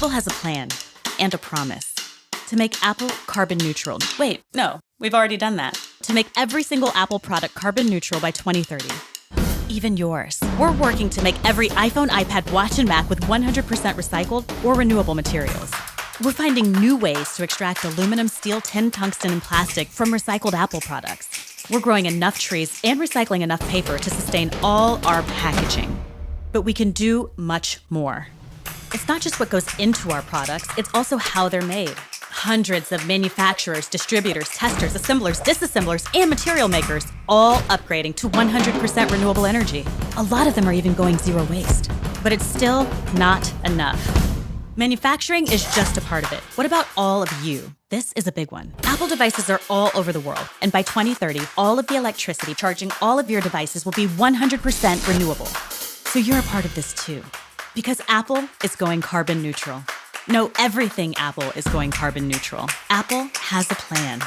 Apple has a plan and a promise to make Apple carbon neutral. Wait, no, we've already done that. To make every single Apple product carbon neutral by 2030. Even yours. We're working to make every iPhone, iPad, watch, and Mac with 100% recycled or renewable materials. We're finding new ways to extract aluminum, steel, tin, tungsten, and plastic from recycled Apple products. We're growing enough trees and recycling enough paper to sustain all our packaging. But we can do much more. It's not just what goes into our products, it's also how they're made. Hundreds of manufacturers, distributors, testers, assemblers, disassemblers, and material makers all upgrading to 100% renewable energy. A lot of them are even going zero waste. But it's still not enough. Manufacturing is just a part of it. What about all of you? This is a big one. Apple devices are all over the world, and by 2030, all of the electricity charging all of your devices will be 100% renewable. So you're a part of this too. Because Apple is going carbon neutral. No, everything Apple is going carbon neutral. Apple has a plan.